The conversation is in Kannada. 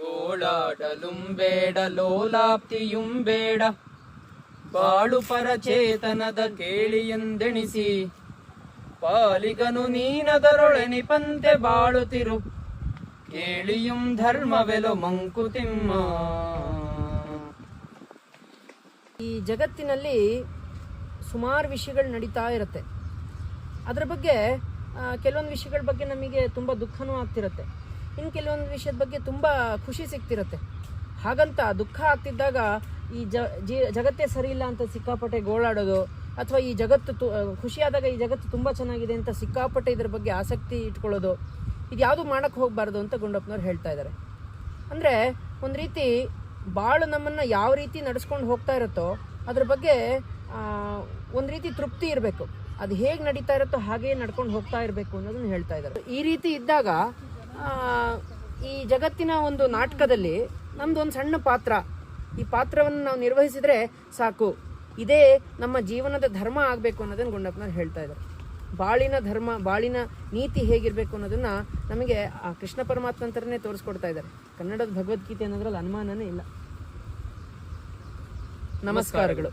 ಗೋಳಾಡಲುಂ ಬೇಡ ಲೋಲಾಪ್ತಿಯುಂ ಬೇಡ, ಬಾಳು ಪರಚೇತನದ ಕೇಳಿಯೆಂದೆಣಿಸಿ, ಪಾಲಿಗನು ನೀನದರೊಳೆನಿಪಂತೆ ಬಾಳುತ್ತಿರು, ಕೇಳಿಯುಂ ಧರ್ಮವೆಲೋ ಮಂಕುತಿಮ್ಮ. ಈ ಜಗತ್ತಿನಲ್ಲಿ ಸುಮಾರು ವಿಷಯಗಳು ನಡೀತಾ ಇರುತ್ತೆ. ಅದರ ಬಗ್ಗೆ ಕೆಲವೊಂದು ವಿಷಯಗಳ ಬಗ್ಗೆ ನಮಗೆ ತುಂಬ ದುಃಖನೂ ಆಗ್ತಿರುತ್ತೆ, ಇನ್ನು ಕೆಲವೊಂದು ವಿಷಯದ ಬಗ್ಗೆ ತುಂಬ ಖುಷಿ ಸಿಗ್ತಿರುತ್ತೆ. ಹಾಗಂತ ದುಃಖ ಆಗ್ತಿದ್ದಾಗ ಈ ಜಗತ್ತೇ ಸರಿ ಇಲ್ಲ ಅಂತ ಸಿಕ್ಕಾಪಟ್ಟೆ ಗೋಳಾಡೋದು, ಅಥವಾ ಈ ಜಗತ್ತು ಖುಷಿಯಾದಾಗ ಈ ಜಗತ್ತು ತುಂಬ ಚೆನ್ನಾಗಿದೆ ಅಂತ ಸಿಕ್ಕಾಪಟ್ಟೆ ಇದ್ರ ಬಗ್ಗೆ ಆಸಕ್ತಿ ಇಟ್ಕೊಳ್ಳೋದು, ಇದು ಯಾವುದು ಮಾಡೋಕ್ಕೆ ಹೋಗಬಾರ್ದು ಅಂತ ಗುಂಡಪ್ಪನವ್ರು ಹೇಳ್ತಾ ಇದ್ದಾರೆ. ಅಂದರೆ ಒಂದು ರೀತಿ ಬಾಳು ನಮ್ಮನ್ನು ಯಾವ ರೀತಿ ನಡೆಸ್ಕೊಂಡು ಹೋಗ್ತಾ ಇರುತ್ತೋ ಅದ್ರ ಬಗ್ಗೆ ಒಂದು ರೀತಿ ತೃಪ್ತಿ ಇರಬೇಕು. ಅದು ಹೇಗೆ ನಡೀತಾ ಇರುತ್ತೋ ಹಾಗೇ ನಡ್ಕೊಂಡು ಹೋಗ್ತಾ ಇರಬೇಕು ಅನ್ನೋದನ್ನು ಹೇಳ್ತಾ ಇದ್ದಾರೆ. ಈ ರೀತಿ ಇದ್ದಾಗ ಈ ಜಗತ್ತಿನ ಒಂದು ನಾಟಕದಲ್ಲಿ ನಮ್ದು ಒಂದು ಸಣ್ಣ ಪಾತ್ರ, ಈ ಪಾತ್ರವನ್ನು ನಾವು ನಿರ್ವಹಿಸಿದ್ರೆ ಸಾಕು, ಇದೇ ನಮ್ಮ ಜೀವನದ ಧರ್ಮ ಆಗಬೇಕು ಅನ್ನೋದನ್ನು ಗುಂಡಪ್ಪನವ್ರು ಹೇಳ್ತಾ ಇದ್ದಾರೆ. ಬಾಳಿನ ಧರ್ಮ, ಬಾಳಿನ ನೀತಿ ಹೇಗಿರಬೇಕು ಅನ್ನೋದನ್ನ ನಮಗೆ ಆ ಕೃಷ್ಣ ಪರಮಾತ್ಮ ಅಂತರನೇ ತೋರಿಸ್ಕೊಡ್ತಾ ಇದ್ದಾರೆ. ಕನ್ನಡದ ಭಗವದ್ಗೀತೆ ಅನ್ನೋದ್ರಲ್ಲಿ ಅನುಮಾನನೇ ಇಲ್ಲ. ನಮಸ್ಕಾರಗಳು.